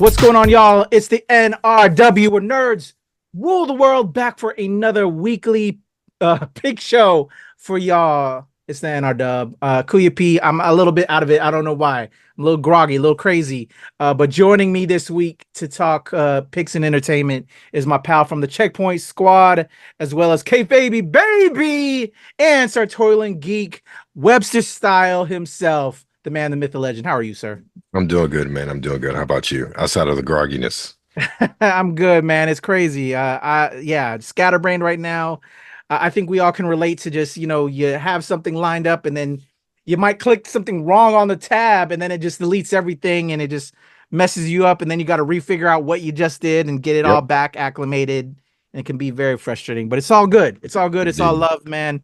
What's going on, y'all? It's the NRW, where nerds rule the world, back for another weekly pick show for y'all. It's the NRW. Kuya P, I'm a little bit out of it. I don't know why. I'm a little groggy, a little crazy. But joining me this week to talk picks and entertainment is my pal from the Checkpoint Squad, as well as Baby, and Sartorial Geek, Webster Style himself, the man, the myth, the legend. How are you, sir? I'm doing good, man. I'm doing good. How about you? Outside of the grogginess. I'm good, man. It's crazy. Scatterbrained right now. I think we all can relate to just, you have something lined up and then you might click something wrong on the tab and then it just deletes everything and it just messes you up. And then you got to refigure out what you just did and get it all back acclimated. And it can be very frustrating, but it's all good. It's all good. It's all love, man.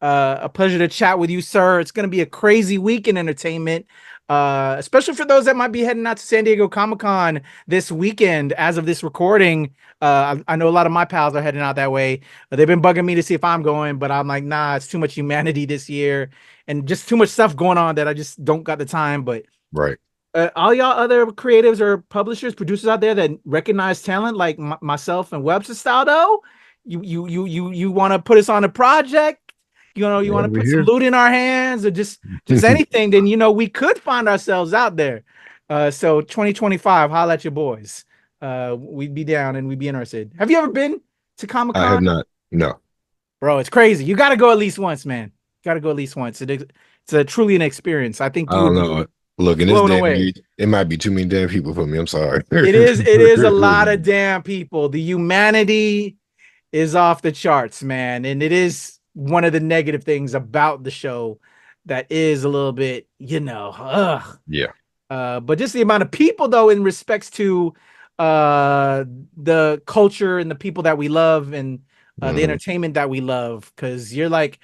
A pleasure to chat with you, sir. It's going to be a crazy week in entertainment. Especially for those that might be heading out to San Diego Comic-Con this weekend. As of this recording, I know a lot of my pals are heading out that way. They've been bugging me to see if I'm going, but I'm like, nah, it's too much humanity this year and just too much stuff going on that I just don't got the time. But right, all y'all other creatives or publishers, producers out there that recognize talent like myself and Webster Style, though, you want to put us on a project. You want to put some loot in our hands or just anything, then, we could find ourselves out there. So 2025, holla at your boys. We'd be down and we'd be interested. Have you ever been to Comic-Con? I have not. No. Bro, it's crazy. You got to go at least once, man. Got to go at least once. It's truly an experience. I think I don't know. Look, in this day, it might be too many damn people for me. I'm sorry. It is a lot of damn people. The humanity is off the charts, man. And it is one of the negative things about the show that is a little bit, but just the amount of people, though, in respects to the culture and the people that we love and the entertainment that we love, because you're like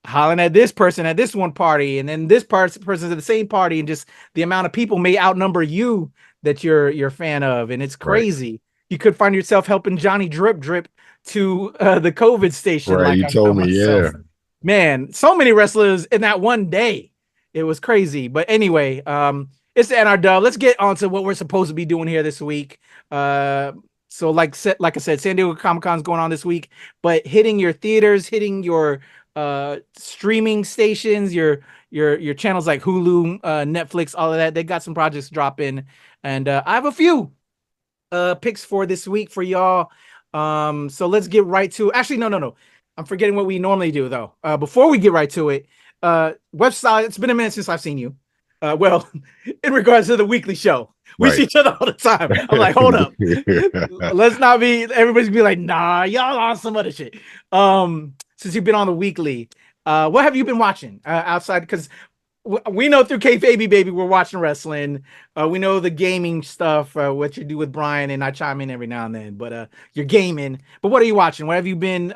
hollering at this person at this one party and then this person's at the same party, and just the amount of people may outnumber you that you're a fan of, and it's crazy. Right. You could find yourself helping Johnny Drip to the COVID station. Right, like you told me, myself. Yeah. Man, so many wrestlers in that one day. It was crazy. But anyway, it's the NRW. Let's get on to what we're supposed to be doing here this week. So like I said, San Diego Comic-Con is going on this week, but hitting your theaters, hitting your streaming stations, your channels like Hulu, Netflix, all of that. They got some projects dropping, and I have a few picks for this week for y'all. So let's get right to no. I'm forgetting what we normally do, though. Before we get right to it, website, it's been a minute since I've seen you. Well, in regards to the weekly show, we see each other all the time. I'm like, hold up. Let's not be, everybody's be like, nah, y'all on some other shit. Since you've been on the weekly, what have you been watching outside? Because we know through Baby, we're watching wrestling. We know the gaming stuff, what you do with Brian, and I chime in every now and then. But you're gaming. But what are you watching? What have you been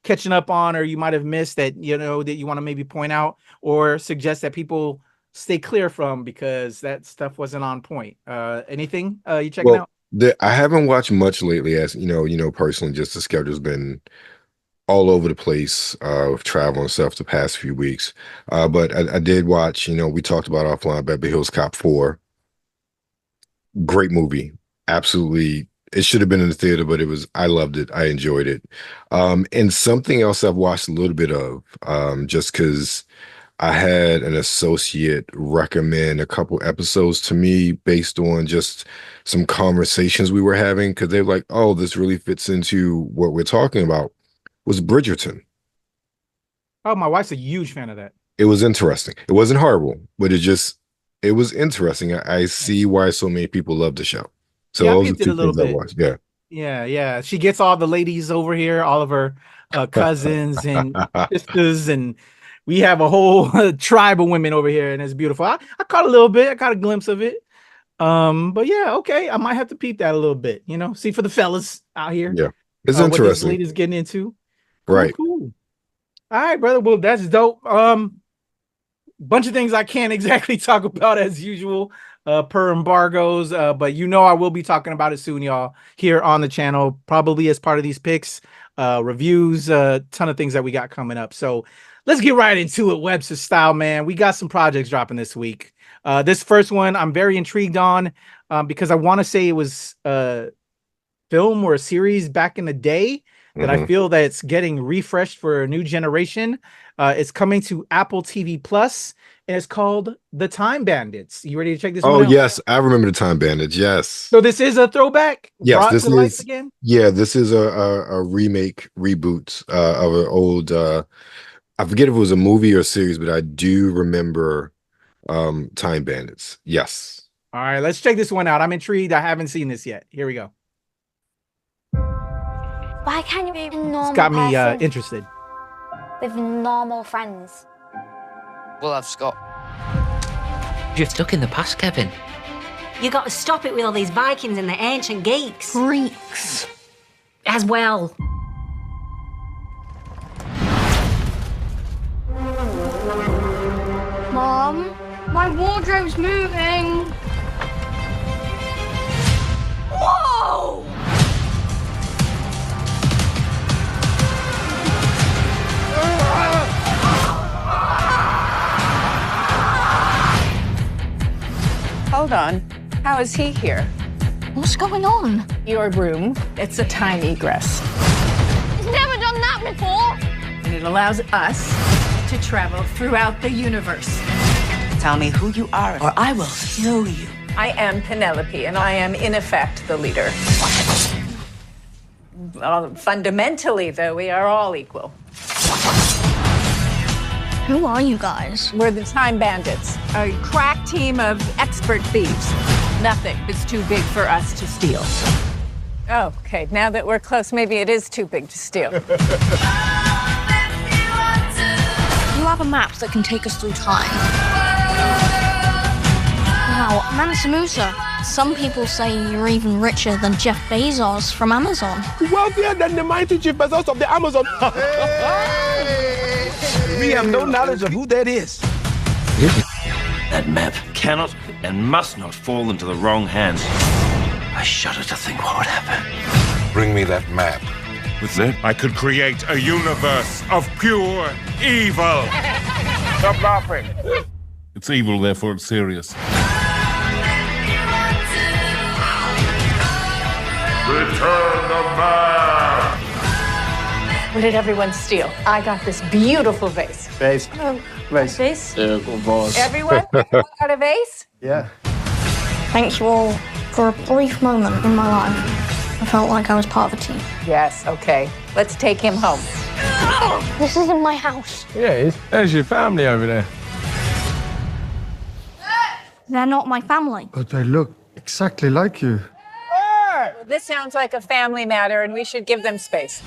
catching up on, or you might have missed that that you want to maybe point out or suggest that people stay clear from because that stuff wasn't on point? Anything you checking out? I haven't watched much lately, as personally, just the schedule's been all over the place with travel and stuff the past few weeks. But I did watch, we talked about offline, Beverly Hills Cop 4. Great movie. Absolutely. It should have been in the theater, but I loved it. I enjoyed it. And something else I've watched a little bit of, just because I had an associate recommend a couple episodes to me based on just some conversations we were having, because they're like, oh, this really fits into what we're talking about. Was Bridgerton. Oh, my wife's a huge fan of that. It was interesting. It wasn't horrible, but it was interesting. I see why so many people love the show. So those are two things I watched. Yeah. She gets all the ladies over here, all of her cousins and sisters, and we have a whole tribe of women over here, and it's beautiful. I caught a little bit. I caught a glimpse of it. But yeah, okay. I might have to peep that a little bit. See for the fellas out here. Yeah, it's interesting. What these ladies getting into. Right. Cool. All right, brother. Well, that's dope. Bunch of things I can't exactly talk about as usual, per embargoes. But I will be talking about it soon, y'all, here on the channel, probably as part of these picks, reviews, ton of things that we got coming up. So let's get right into it, Webster Style, man. We got some projects dropping this week. This first one I'm very intrigued on because I want to say it was a film or a series back in the day that I feel that it's getting refreshed for a new generation. It's coming to Apple TV Plus, and it's called The Time Bandits. You ready to check this one out? Oh, yes. I remember The Time Bandits. Yes. So this is a throwback? Yes, brought this to life is again? Yeah, this is a remake, reboot of an old I forget if it was a movie or a series, but I do remember Time Bandits. Yes. All right, let's check this one out. I'm intrigued. I haven't seen this yet. Here we go. Why can't you be a normal It's got me person interested. with normal friends? Well, I've Scott. You're stuck in the past, Kevin. You got to stop it with all these Vikings and the ancient geeks. Freaks. As well. Mom, my wardrobe's moving. Whoa! Hold on. How is he here? What's going on? Your room. It's a time egress. He's never done that before. And it allows us to travel throughout the universe. Tell me who you are, or I will kill you. I am Penelope, and I am, in effect, the leader. Well, fundamentally, though, we are all equal. Who are you guys? We're the Time Bandits, a crack team of expert thieves. Nothing is too big for us to steal. Oh, okay. Now that we're close, maybe it is too big to steal. You have a map that can take us through time. Wow, Mansa, some people say you're even richer than Jeff Bezos from Amazon. Wealthier than the mighty Jeff Bezos of the Amazon. We have no knowledge of who that is. That map cannot and must not fall into the wrong hands. I shudder to think what would happen. Bring me that map. With that, I could create a universe of pure evil. Stop laughing. it's evil, therefore it's serious. Return the map. What did everyone steal? I got this beautiful vase. Vase. Vase? Everyone got a vase? Yeah. Thank you all. For a brief moment in my life, I felt like I was part of a team. Yes, okay. Let's take him home. This isn't my house. Yeah, there's your family over there. They're not my family. But they look exactly like you. This sounds like a family matter, and we should give them space.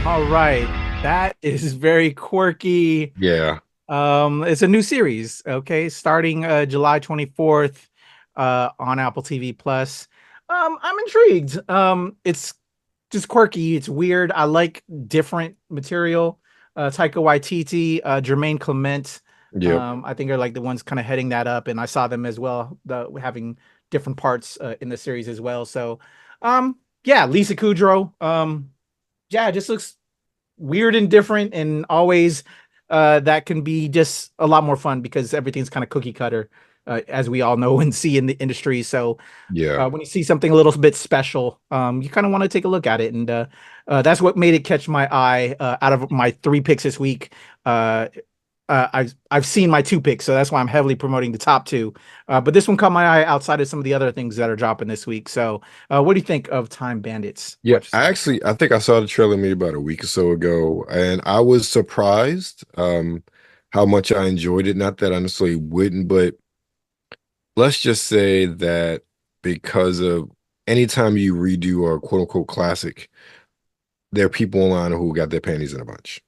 All right. That is very quirky. Yeah. It's a new series, okay, starting July 24th on Apple TV Plus. I'm intrigued. It's just quirky, it's weird. I like different material. Taika Waititi, Jermaine Clement, I think are like the ones kind of heading that up, and I saw them as well, having different parts in the series as well. So yeah, Lisa Kudrow. Yeah, it just looks weird and different, and always that can be just a lot more fun because everything's kind of cookie cutter, as we all know and see in the industry. So yeah, when you see something a little bit special, you kind of want to take a look at it, and that's what made it catch my eye. Out of my 3 picks this week, I've seen my 2 picks, so that's why I'm heavily promoting the top 2. But this one caught my eye outside of some of the other things that are dropping this week. So what do you think of Time Bandits? Yeah, I think I saw the trailer maybe about a week or so ago, and I was surprised how much I enjoyed it. Not that I necessarily wouldn't, but let's just say that because of anytime you redo a quote unquote classic, there are people online who got their panties in a bunch.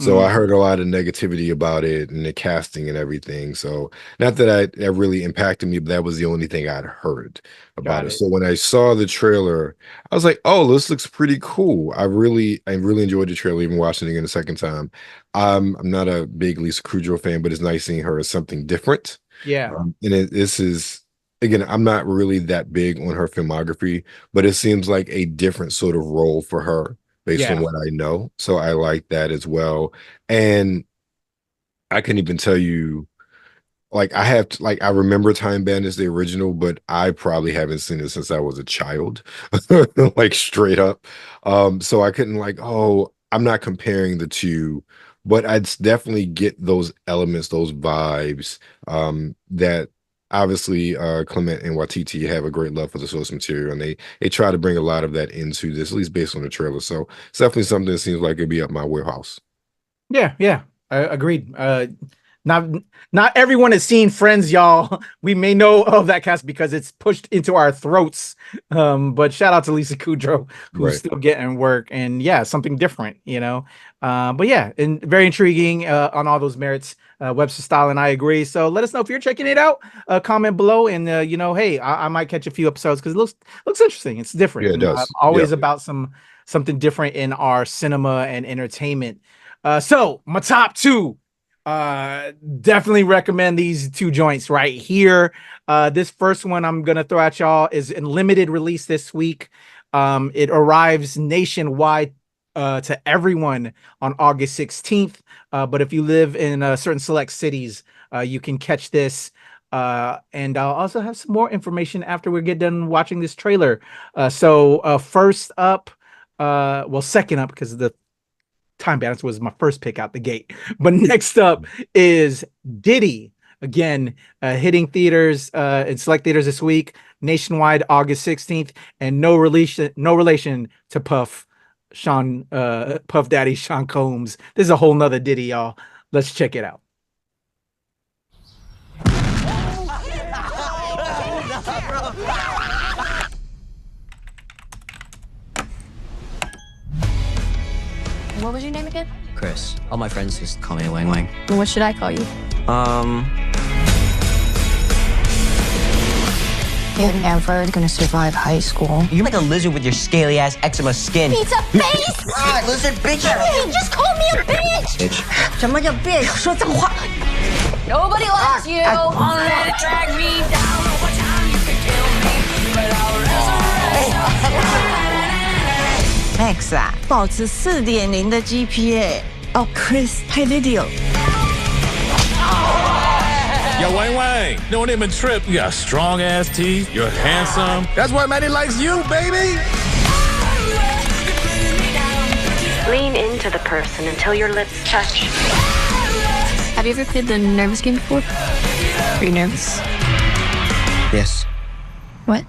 So I heard a lot of negativity about it and the casting and everything. So not that that really impacted me, but that was the only thing I'd heard about it. So when I saw the trailer, I was like, oh, this looks pretty cool. I really enjoyed the trailer, even watching it again a second time. I'm not a big Lisa Kudrow fan, but it's nice seeing her as something different. Yeah. This is, again, I'm not really that big on her filmography, but it seems like a different sort of role for her, based on what I know. So I like that as well. And I couldn't even tell you. Like I have to, like I remember Time Bandits, the original, but I probably haven't seen it since I was a child, like straight up. So I couldn't like, oh, I'm not comparing the two, but definitely get those elements, those vibes, that obviously Clement and Watiti have a great love for the source material, and they try to bring a lot of that into this, at least based on the trailer. So it's definitely something that seems like it'd be up my warehouse. Yeah, agreed. Not not everyone has seen Friends, y'all. We may know of that cast because it's pushed into our throats. But shout out to Lisa Kudrow, who's still getting work, and yeah, something different, you know. But yeah, and very intriguing on all those merits. Webster style, and I agree. So let us know if you're checking it out. Comment below, and you know, hey, I might catch a few episodes because it looks interesting. It's different. Yeah, it does. I'm always about something different in our cinema and entertainment. So my top two. Definitely recommend these two joints right here. This first one I'm gonna throw at y'all is in limited release this week. It arrives nationwide to everyone on August 16th. But if you live in certain select cities, you can catch this. And I'll also have some more information after we get done watching this trailer. So first up, well, second up, because the Time Bandits was my first pick out the gate. But next up is Dìdi. Again, hitting theaters in select theaters this week, nationwide August 16th, and no relation to Puff Daddy Sean Combs. This is a whole nother Diddy, y'all. Let's check it out. What was your name again? Chris. All my friends just call me Wang Wang. What should I call you? You're never gonna survive high school. You're like a lizard with your scaly ass eczema skin. It's a face! Ah, lizard bitch! Hey, just call me a bitch! Bitch. 什么叫 bitch？ 说脏话。 Nobody likes you! Drag me down over time, you can kill me, but I'll resurrect. Max 啊，保持4.0的 GPA。哦 ，Chris 拍 video。 Yo, Wang Wang, don't even trip. You got strong ass teeth. You're handsome. That's why Maddie likes you, baby. Lean into the person until your lips touch. Have you ever played the nervous game before? Are you nervous? Yes. What?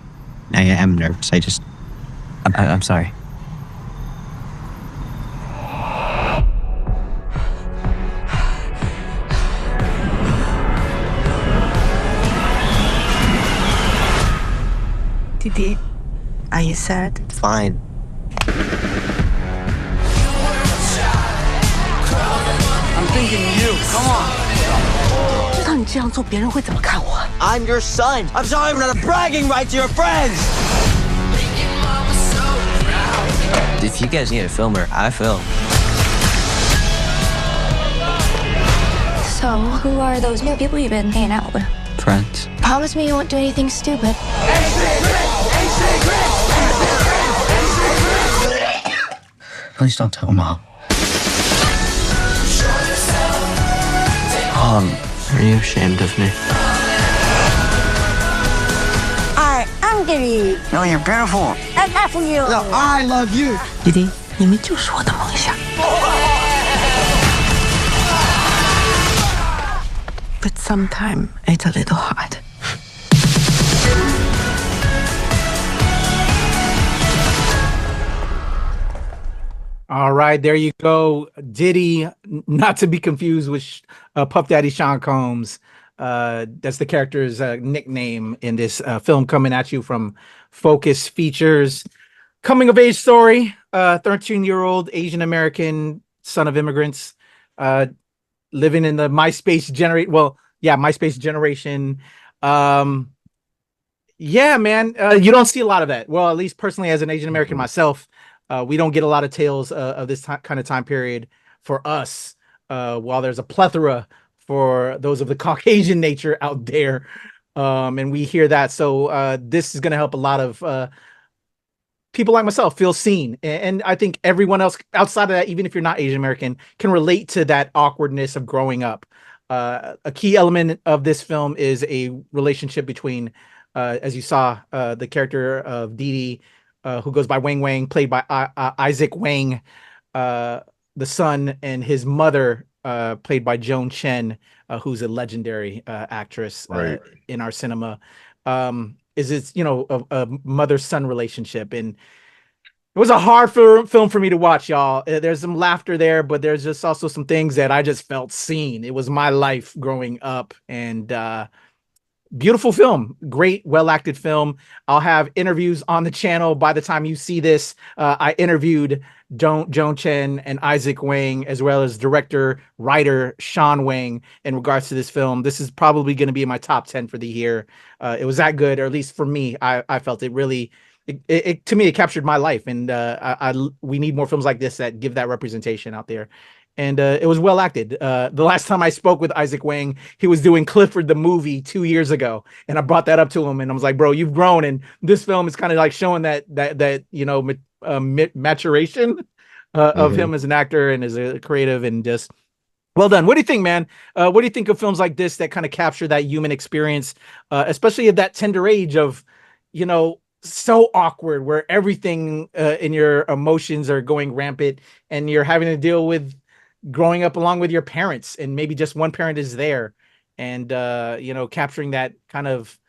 I am nervous. I'm sorry. Dìdi, are you sad? Fine. I'm thinking you. Come on. 知道你这样做，别人会怎么看我 I'm your son. I'm sorry for not bragging rights to your friends. If you guys need a filmer, I film. So, who are those new people you've been hanging out with? Friends. Promise me you won't do anything stupid. Please don't tell Mom. Are you ashamed of me? I'm angry. No, you're beautiful. I love you. No, I love you. Dìdi, 你们就是我的梦想。But sometimes it's a little hard. All right, there you go. Dìdi, not to be confused with Puff Daddy Sean Combs. That's the character's nickname in this film, coming at you from Focus Features. Coming of age story, 13-year-old Asian American son of immigrants, living in the MySpace generation. Yeah, man, you don't see a lot of that. Well, at least personally, as an Asian American myself, we don't get a lot of tales of this kind of time period for us, while there's a plethora for those of the Caucasian nature out there. And we hear that. So this is going to help a lot of people like myself feel seen. And I think everyone else outside of that, even if you're not Asian American, can relate to that awkwardness of growing up. A key element of this film is a relationship between, as you saw, the character of Dìdi, who goes by Wang Wang, played by Isaac Wang, the son, and his mother, played by Joan Chen, who's a legendary actress in our cinema. Is it's, you know, a mother-son relationship. And it was a hard film for me to watch, y'all. There's some laughter there, but there's just also some things that I just felt seen. It was my life growing up, and beautiful film, great, well-acted film. I'll have interviews on the channel by the time you see this. I interviewed Joan Chen and Isaac Wang, as well as director, writer Sean Wang, in regards to this film. This is probably going to be in my top 10 for the year. It was that good, or at least for me. I felt it really, to me, it captured my life, and we need more films like this that give that representation out there. And it was well acted. The last time I spoke with Isaac Wang, he was doing Clifford the movie 2 years ago, and I brought that up to him, and I was like, "Bro, you've grown, and this film is kind of like showing that you know, maturation of him as an actor and as a creative, and just well done." What do you think, man? What do you think of films like this that kind of capture that human experience, especially at that tender age of, you know, so awkward, where everything in your emotions are going rampant, and you're having to deal with growing up along with your parents, and maybe just one parent is there, and you know, capturing that kind of,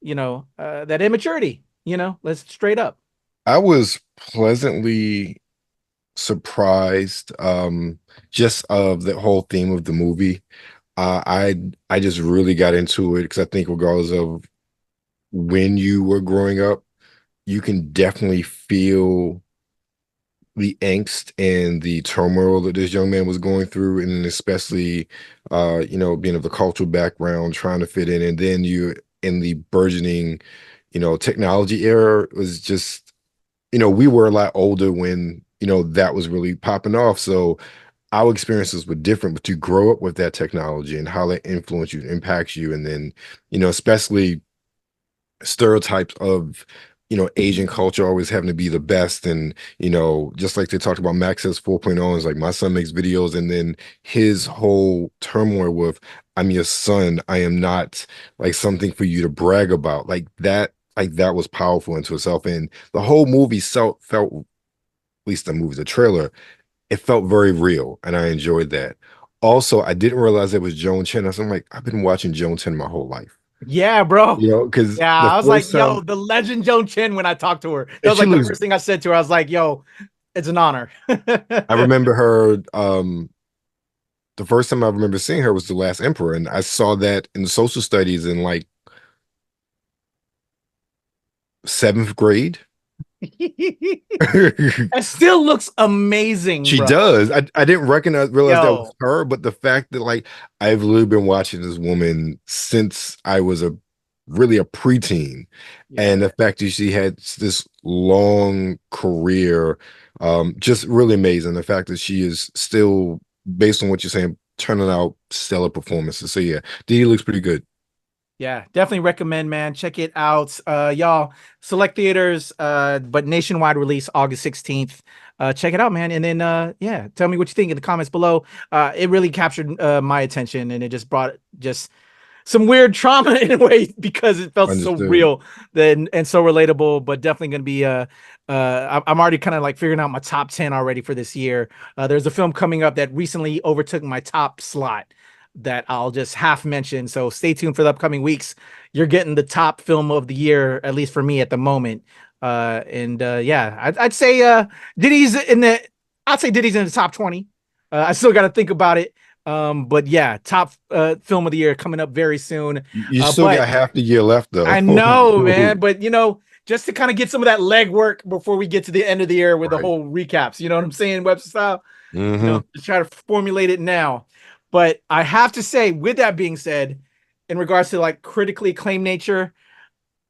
you know, that immaturity, you know, let's straight up. I was pleasantly surprised, just of the whole theme of the movie. I just really got into it because I think regardless of when you were growing up, you can definitely feel the angst and the turmoil that this young man was going through, and especially, you know, being of the cultural background, trying to fit in, and then you in the burgeoning, you know, technology era. Was just, you know, we were a lot older when, you know, that was really popping off. So our experiences were different, but you grow up with that technology and how that influences you, impacts you, and then, you know, especially stereotypes of, you know, Asian culture always having to be the best. And, you know, just like they talked about Max's 4.0, is like, my son makes videos, and then his whole turmoil with, I'm your son, I am not like something for you to brag about. Like that was powerful into itself. And the whole movie felt, at least the movie, the trailer, it felt very real, and I enjoyed that. Also, I didn't realize it was Joan Chen. I'm like, I've been watching Joan Chen my whole life. Yeah, bro. You know, because I was like, yo, the legend Joan Chen, when I talked to her. That was like the first thing I said to her. I was like, yo, it's an honor. I remember her, the first time I remember seeing her was The Last Emperor, and I saw that in social studies in like 7th grade. It still looks amazing. She does. I didn't realize that was her, but the fact that, like, I've literally been watching this woman since I was really a preteen, and the fact that she had this long career, just really amazing. The fact that she is still, based on what you're saying, turning out stellar performances. So yeah, Dìdi looks pretty good. Yeah, definitely recommend, man. Check it out. Y'all, select theaters, but nationwide release August 16th. Check it out, man. And then, yeah, tell me what you think in the comments below. It really captured my attention, and it just brought just some weird trauma in a way, because it felt so real and so relatable, but definitely going to be, I'm already kind of like figuring out my top 10 already for this year. There's a film coming up that recently overtook my top slot that I'll just half mention. So stay tuned for the upcoming weeks. You're getting the top film of the year, at least for me at the moment. Yeah, I'd say Diddy's in the top 20. I still got to think about it. But yeah, top film of the year coming up very soon. You still got half the year left, though. I know, man. But, you know, just to kind of get some of that legwork before we get to the end of the year with the whole recaps. You know what I'm saying, Webster style? You know, to try to formulate it now. But I have to say, with that being said, in regards to like critically acclaimed nature,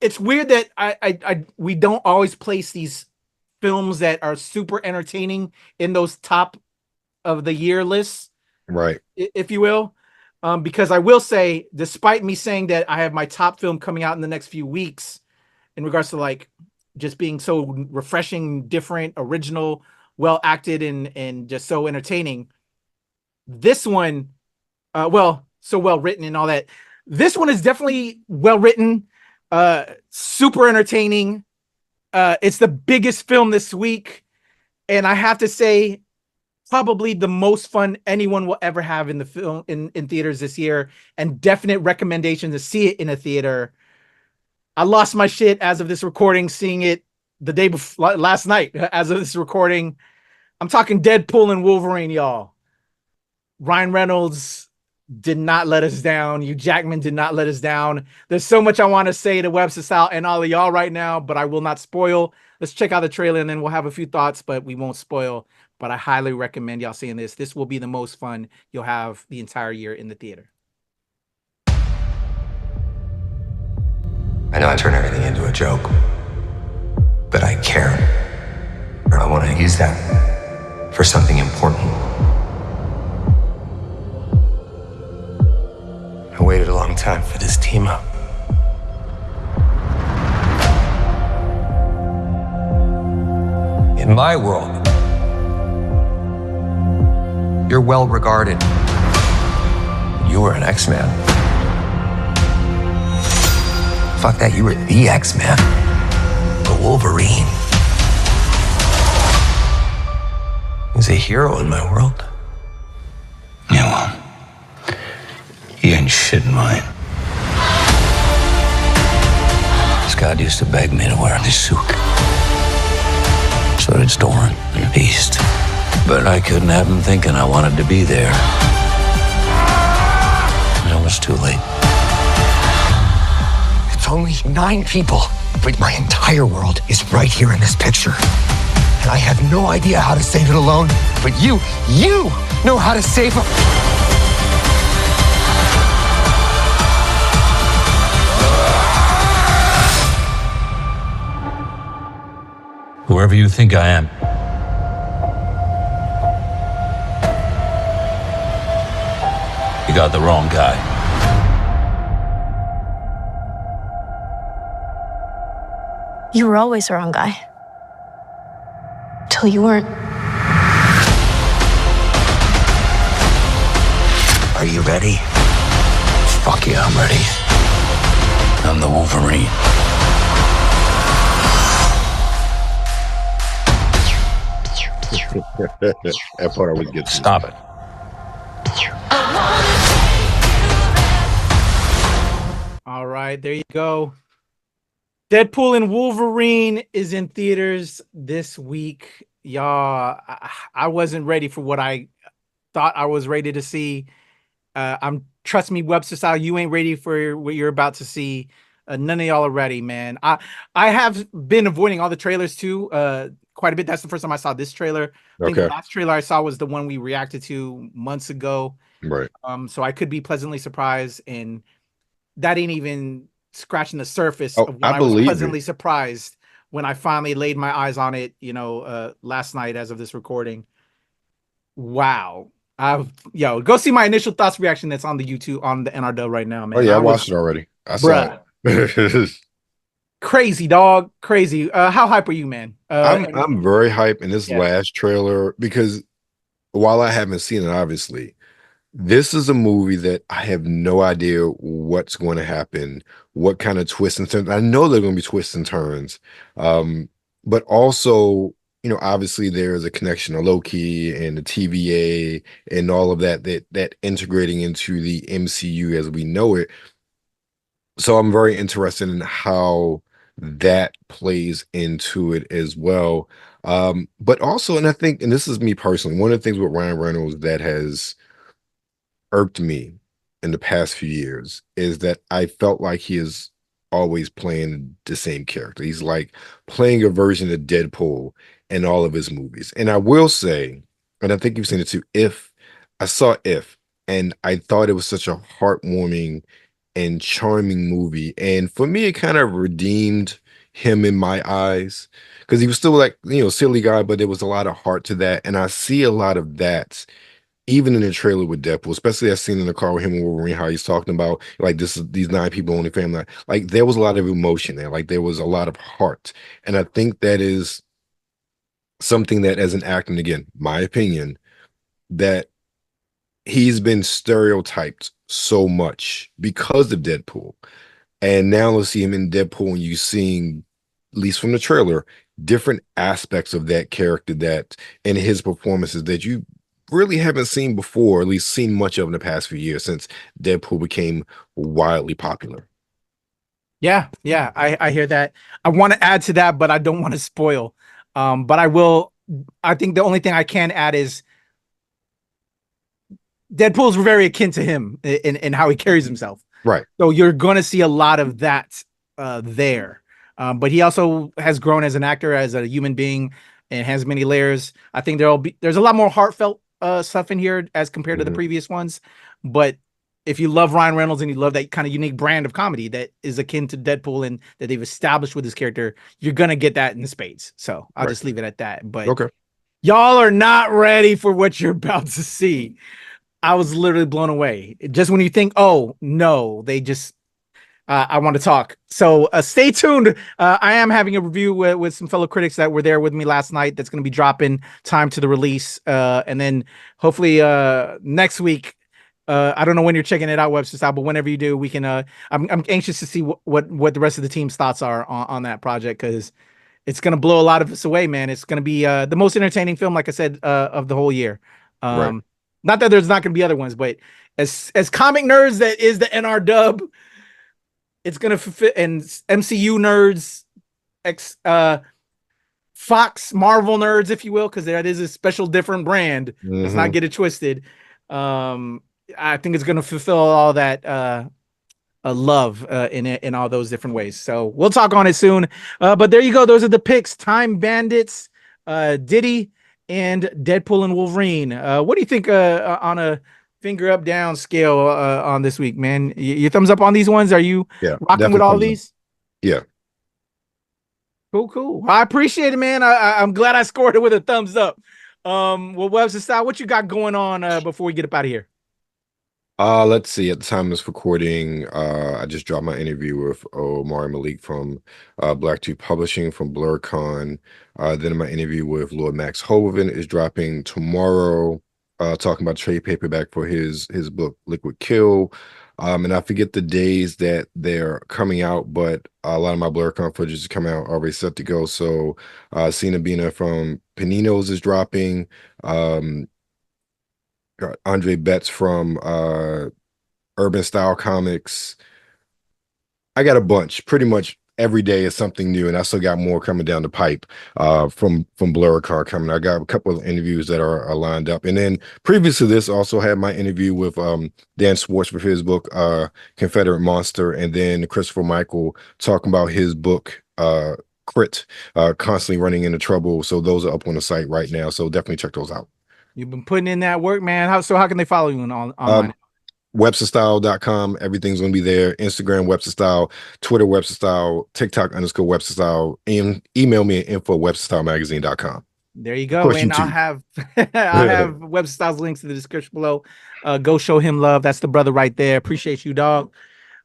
it's weird that we don't always place these films that are super entertaining in those top of the year lists, right? If you will, because I will say, despite me saying that I have my top film coming out in the next few weeks, in regards to like just being so refreshing, different, original, well acted, and just so entertaining. This one, so well written and all that. This one is definitely well written, super entertaining. It's the biggest film this week, and I have to say, probably the most fun anyone will ever have in the film in theaters this year, and definite recommendation to see it in a theater. I lost my shit as of this recording, seeing it the day before last night. As of this recording, I'm talking Deadpool and Wolverine, y'all. Ryan Reynolds did not let us down. Hugh Jackman did not let us down. There's so much I want to say to Webster Sal and all of y'all right now, but I will not spoil. Let's check out the trailer and then we'll have a few thoughts, but we won't spoil. But I highly recommend y'all seeing this. This will be the most fun you'll have the entire year in the theater. I know I turn everything into a joke, but I care. Or I want to use that for something important. I waited a long time for this team up. In my world, you're well regarded. You were an X-Man. Fuck that, you were the X-Man. The Wolverine. He's a hero in my world. Yeah, well, he ain't shit in mine. Scott used to beg me to wear this suit. So did Storm and Beast. But I couldn't have him thinking I wanted to be there. And it was too late. It's only 9 people, but my entire world is right here in this picture. And I have no idea how to save it alone, but you know how to save it. Whoever you think I am, you got the wrong guy. You were always the wrong guy. Till you weren't. Are you ready? Fuck yeah, I'm ready. I'm the Wolverine. That part always gets me. Stop it. All right, there you go. Deadpool and Wolverine is in theaters this week. Y'all, I wasn't ready for what I thought I was ready to see. Trust me, Webster Style, you ain't ready for what you're about to see. None of y'all are ready, man. I have been avoiding all the trailers too, quite a bit. That's the first time I saw this trailer. I think the last trailer I saw was the one we reacted to months ago. Right. So I could be pleasantly surprised, and that ain't even scratching the surface of what I was pleasantly surprised when I finally laid my eyes on it, last night as of this recording. Wow. Go see my initial thoughts reaction that's on the YouTube on the NRW right now, man. Oh yeah, I watched it already. I saw it. Crazy, dog. Crazy. How hype are you, man? I'm very hyped in this last trailer because while I haven't seen it, obviously, this is a movie that I have no idea what's going to happen, what kind of twists and turns. I know there are going to be twists and turns, but also, obviously there's a connection to Loki and the TVA and all of that integrating into the MCU as we know it. So I'm very interested in how that plays into it as well. But also, and I think, and this is me personally, one of the things with Ryan Reynolds that has irked me in the past few years is that I felt like he is always playing the same character. He's like playing a version of Deadpool in all of his movies. And I will say, and I think you've seen it too, I saw If, and I thought it was such a heartwarming and charming movie. And for me, it kind of redeemed him in my eyes because he was still like, silly guy, but there was a lot of heart to that. And I see a lot of that even in the trailer with Deadpool, especially that scene in the car with him and Wolverine, how he's talking about like these 9 people only family. Like there was a lot of emotion there. Like there was a lot of heart. And I think that is something that as an actor, and again, my opinion, that he's been stereotyped so much because of Deadpool. And now let's see him in Deadpool and you seeing, at least from the trailer, different aspects of that character that in his performances that you really haven't seen before, at least seen much of in the past few years since Deadpool became wildly popular. Yeah, I hear that. I want to add to that, but I don't want to spoil. But I will. I think the only thing I can add is Deadpool's very akin to him in how he carries himself. Right. So you're going to see a lot of that there. But he also has grown as an actor, as a human being, and has many layers. I think there's a lot more heartfelt stuff in here as compared to the previous ones. But if you love Ryan Reynolds and you love that kind of unique brand of comedy that is akin to Deadpool and that they've established with his character, you're going to get that in spades. So I'll just leave it at that. But okay, y'all are not ready for what you're about to see. I was literally blown away. Just when you think, oh, no, they just... I want to talk. So stay tuned. I am having a review with some fellow critics that were there with me last night. That's going to be dropping time to the release. And then hopefully next week, I don't know when you're checking it out, Webster Style, but whenever you do, we can, I'm anxious to see what the rest of the team's thoughts are on that project. Cause it's going to blow a lot of us away, man. It's going to be the most entertaining film, like I said, of the whole year. Right. Not that there's not going to be other ones, but as comic nerds, that is the NRW. It's gonna fit, and MCU nerds, Fox Marvel nerds, if you will, because that is a special different brand. Let's not get it twisted. I think it's gonna fulfill all that love in all those different ways. So we'll talk on it soon. But there you go. Those are the picks: Time Bandits, Dìdi, and Deadpool and Wolverine. What do you think on a finger up down scale on this week, man? Your thumbs up on these ones? Are you rocking with all these? Yeah. Cool. I appreciate it, man. I'm glad I scored it with a thumbs up. Well, Webster Style, what you got going on before we get up out of here? Let's see. At the time of this recording, I just dropped my interview with Omari Malik from Black Tube Publishing from BlurCon. Then my interview with Lord Max Hovind is dropping tomorrow. Talking about trade paperback for his book Liquid Kill, and I forget the days that they're coming out, but a lot of my BlurCon footage is coming out already set to go. So Cena Bina from Paninos is dropping, Andre Betts from Urban Style Comics. I got a bunch. Pretty much every day is something new, and I still got more coming down the pipe from BlurCon coming. I got a couple of interviews that are lined up, and then previous to this, also had my interview with Dan Schwartz for his book Confederate Monster, and then Christopher Michael talking about his book Crit, Constantly Running into Trouble. So those are up on the site right now, so definitely check those out. You've been putting in that work, man. How can they follow you online? WebsterStyle.com. Everything's going to be there. Instagram, Webster Style, Twitter, Webster Style, TikTok _Webster Style, and email me at info@WebsterStyleMagazine.com. There you go. And I'll have Webster Style's links in the description below. Go show him love. That's the brother right there. Appreciate you, dog.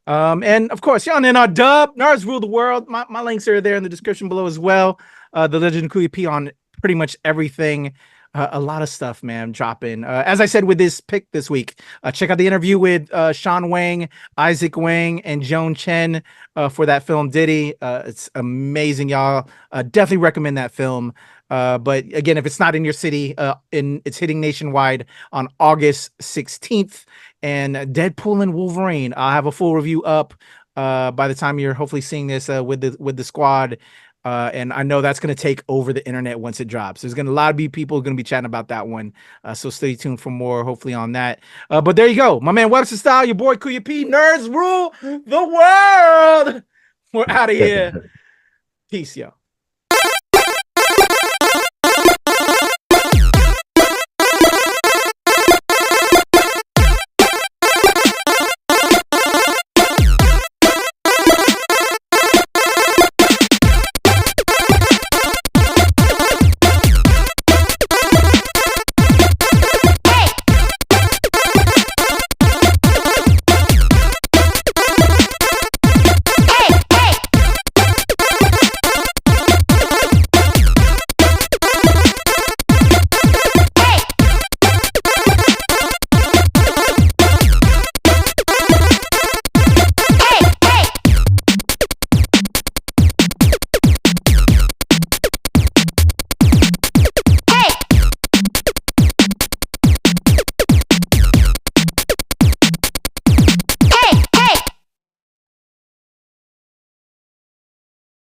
And of course, y'all in our dub. Nerds rule the world. My links are there in the description below as well. The Legend of Kuya P on pretty much everything. A lot of stuff, man, dropping. As I said with this pick this week, check out the interview with Sean Wang, Isaac Wang, and Joan Chen for that film Dìdi. It's amazing, y'all. Definitely recommend that film. But again, if it's not in your city, it's hitting nationwide on August 16th. And Deadpool and Wolverine, I'll have a full review up by the time you're hopefully seeing this with the squad. And I know that's going to take over the internet once it drops. There's going to a lot of people going to be chatting about that one. So stay tuned for more, hopefully, on that. But there you go. My man Webster Style, your boy Kuya P. Nerds rule the world. We're out of here. Peace, yo.